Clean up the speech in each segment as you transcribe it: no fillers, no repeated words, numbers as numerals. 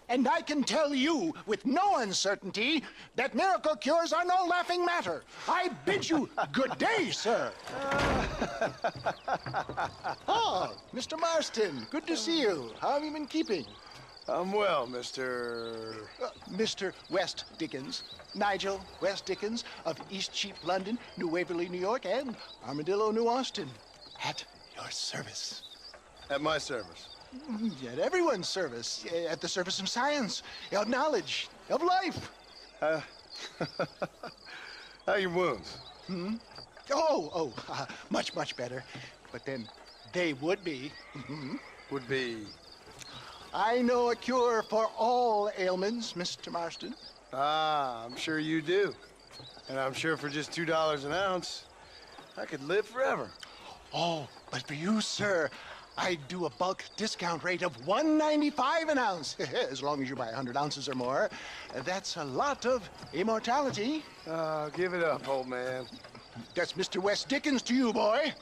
And I can tell you with no uncertainty that miracle cures are no laughing matter. I bid you good day, sir. Oh, Mr. Marston, good to see you. How have you been keeping? I'm well, Mr. Mr. West Dickens. Nigel West Dickens of Eastcheap, London, New Waverly, New York, and Armadillo, New Austin. At your service. At my service. At everyone's service. At the service of science, of knowledge, of life. How your wounds? Much, much better. But then they would be. Would be... I know a cure for all ailments, Mr. Marston. Ah, I'm sure you do. And I'm sure for just $2 an ounce, I could live forever. Oh, but for you, sir, I do a bulk discount rate of $1.95 an ounce. As long as you buy 100 ounces or more. That's a lot of immortality. Give it up, old man. That's Mr. West Dickens to you, boy.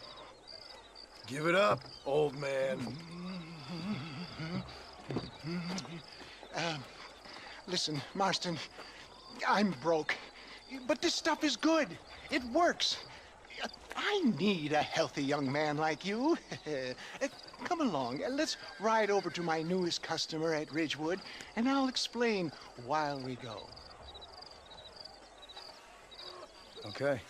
Give it up, old man. Listen, Marston, I'm broke. But this stuff is good. It works. I need a healthy young man like you. Come along, and let's ride over to my newest customer at Ridgewood, and I'll explain while we go. Okay.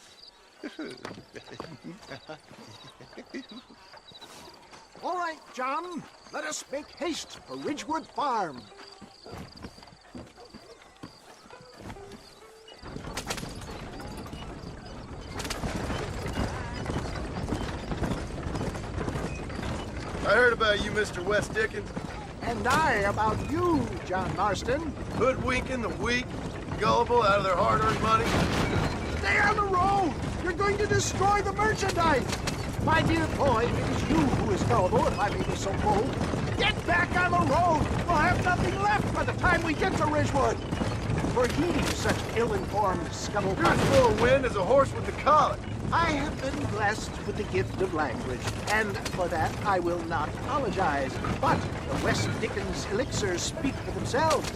All right, John, let us make haste for Ridgewood Farm. I heard about you, Mr. West Dickens. And I about you, John Marston. Hoodwinking the weak, gullible out of their hard-earned money. Stay on the road! You're going to destroy the merchandise! My dear boy, it is you who is gullible, if I may be so bold. Get back on the road! We'll have nothing left by the time we get to Ridgewood. For heeding such ill-informed scuttle. You're as full of wind as a horse with the colic. I have been blessed with the gift of language, and for that I will not apologize. But the West Dickens elixirs speak for themselves.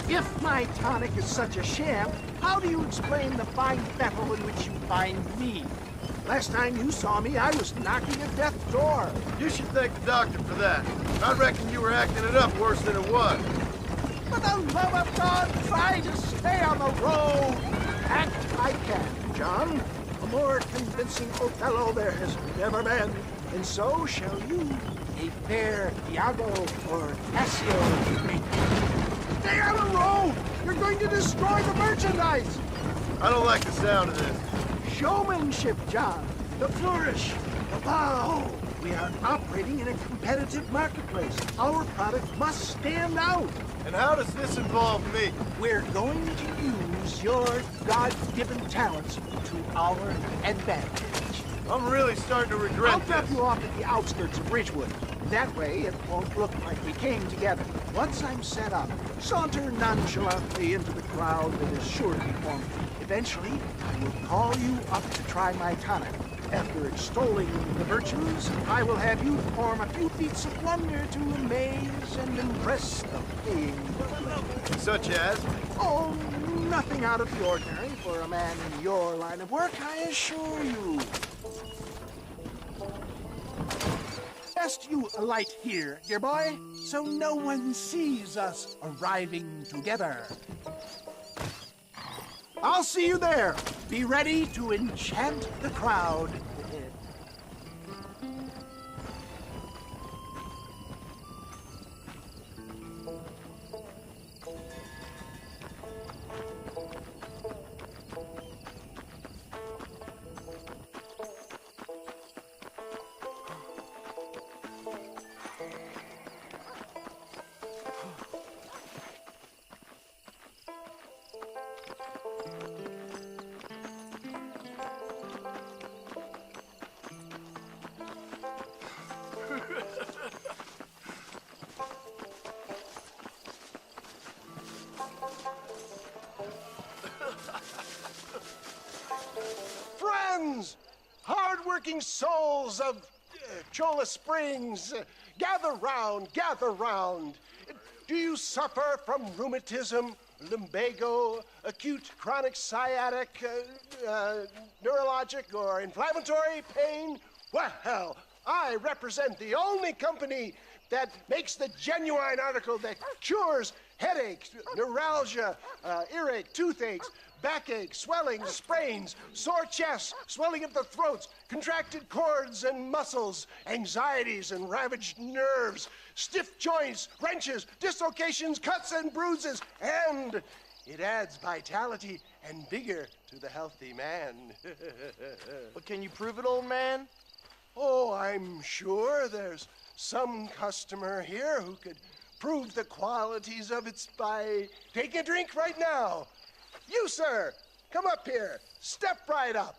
If my tonic is such a sham, how do you explain the fine battle in which you find me? Last time you saw me, I was knocking at death's door. You should thank the doctor for that. I reckon you were acting it up worse than it was. For the love of God, try to stay on the road. Act I can, John. A more convincing Othello there has never been. And so shall you, a fair Iago or Cassio make. Stay on the road! You're going to destroy the merchandise! I don't like the sound of this. Showmanship, John. The flourish. The bow. We are operating in a competitive marketplace. Our product must stand out. And how does this involve me? We're going to use your God-given talents to our advantage. I'm really starting to regret I'll drop this. you off at the outskirts of Ridgewood. That way, it won't look like we came together. Once I'm set up, saunter nonchalantly into the crowd that is sure to be forming. Eventually, I will call you up to try my tonic. After extolling the virtues, I will have you perform a few feats of wonder to amaze and impress the paying public. Such as? Oh, nothing out of the ordinary for a man in your line of work, I assure you. Best you alight here, dear boy, so no one sees us arriving together. I'll see you there. Be ready to enchant the crowd. Friends, hard-working souls of Cholla Springs, gather round, gather round. Do you suffer from rheumatism, lumbago, acute chronic sciatic, neurologic, or inflammatory pain? Well, I represent the only company that makes the genuine article that cures headaches, neuralgia, earache, toothaches, backache, swelling, sprains, sore chests, swelling of the throats, contracted cords and muscles, anxieties and ravaged nerves, stiff joints, wrenches, dislocations, cuts and bruises, and it adds vitality and vigor to the healthy man. But can you prove it, old man? Oh, I'm sure there's some customer here who could prove the qualities of it by taking a drink right now. You, sir, come up here. Step right up.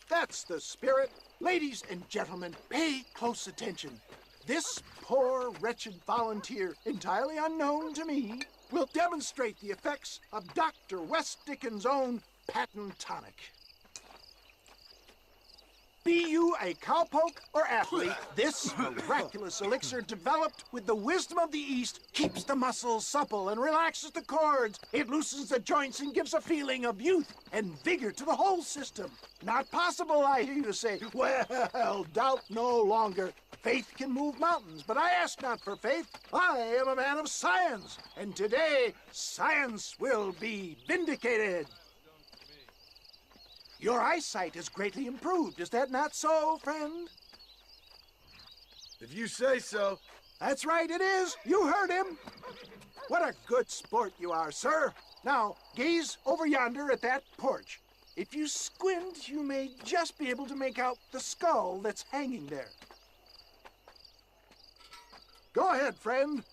That's the spirit. Ladies and gentlemen, pay close attention. This poor, wretched volunteer, entirely unknown to me, will demonstrate the effects of Dr. West Dickens' own patent tonic. Be you a cowpoke or athlete, this miraculous elixir developed with the wisdom of the East keeps the muscles supple and relaxes the cords. It loosens the joints and gives a feeling of youth and vigor to the whole system. Not possible, I hear you say. Well, doubt no longer. Faith can move mountains, but I ask not for faith. I am a man of science, and today science will be vindicated. Your eyesight is greatly improved. Is that not so, friend? If you say so. That's right, it is. You heard him. What a good sport you are, sir. Now, gaze over yonder at that porch. If you squint, you may just be able to make out the skull that's hanging there. Go ahead, friend.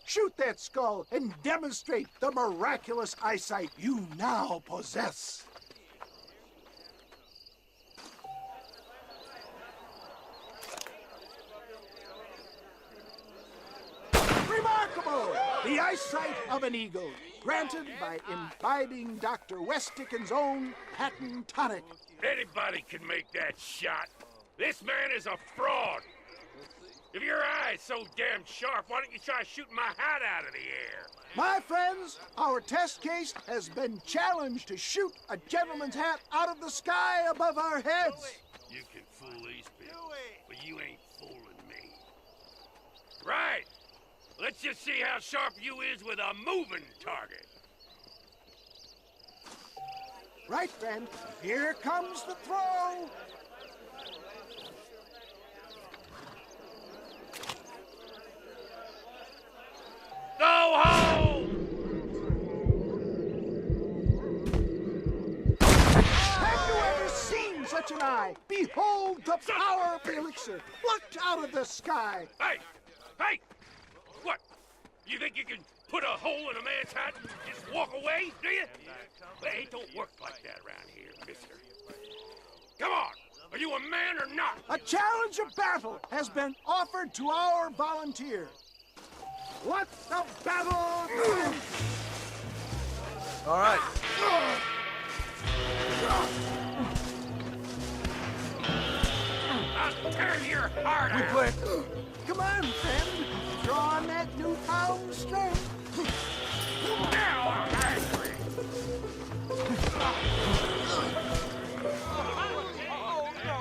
Shoot that skull and demonstrate the miraculous eyesight you now possess. Remarkable! The eyesight of an eagle, granted by imbibing Dr. West Dickens' own patent tonic. Anybody can make that shot. This man is a fraud. If your eye's so damn sharp, why don't you try shooting my hat out of the air? My friends, our test case has been challenged to shoot a gentleman's hat out of the sky above our heads. You can fool these people, but you ain't fooling me. Right. Let's just see how sharp you is with a moving target. Right, friend. Here comes the throw. Go home! Have you ever seen such an eye? Behold the power of the elixir, plucked out of the sky. Hey! Hey! What? You think you can put a hole in a man's hat and just walk away, do you? Well, it don't work like that around here, mister. Come on! Are you a man or not? A challenge of battle has been offered to our volunteer. Let the battle begin! All right. I'll tear your heart out! Quit. Come on, friend. Draw on that newfound strength. Now I'm angry!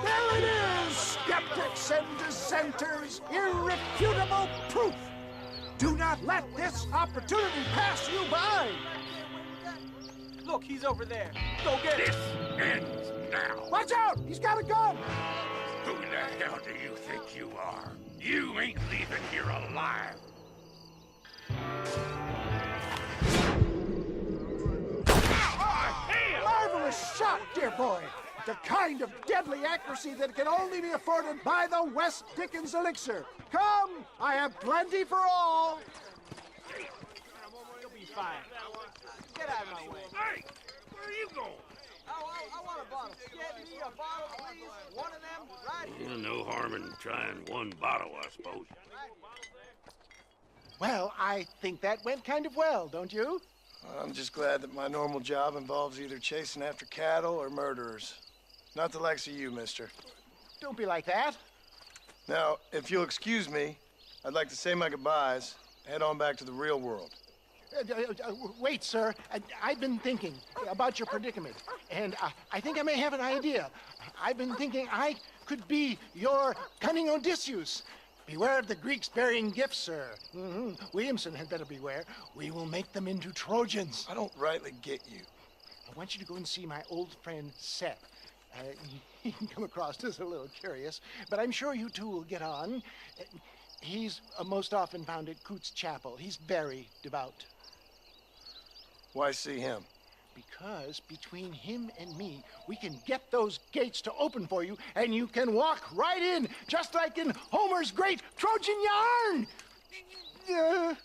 There it is, skeptics and dissenters. Irrefutable proof. Do not let this opportunity pass you by. Look, he's over there. Go get This him. ends now! Watch out! He's got a gun. Who the hell do you think you are? You ain't leaving here alive! Marvelous shot, dear boy. The kind of deadly accuracy that can only be afforded by the West Dickens elixir. Come, I have plenty for all. You'll be fine. Get out of my way. Hey! Where are you going? I want a bottle. Get me a bottle, please. One of them, right here. No harm in trying one bottle, I suppose. Well, I think that went kind of well, don't you? I'm just glad that my normal job involves either chasing after cattle or murderers. Not the likes of you, mister. Don't be like that. Now, if you'll excuse me, I'd like to say my goodbyes, head on back to the real world. Wait, sir. I've been thinking about your predicament, and I think I may have an idea. I've been thinking I could be your cunning Odysseus. Beware of the Greeks bearing gifts, sir. Williamson had better beware. We will make them into Trojans. I don't rightly get you. I want you to go and see my old friend Seth. He can come across as a little curious, but I'm sure you two will get on. He's most often found at Coots Chapel. He's very devout. Why see him? Because between him and me, we can get those gates to open for you, and you can walk right in, just like in Homer's great Trojan yarn!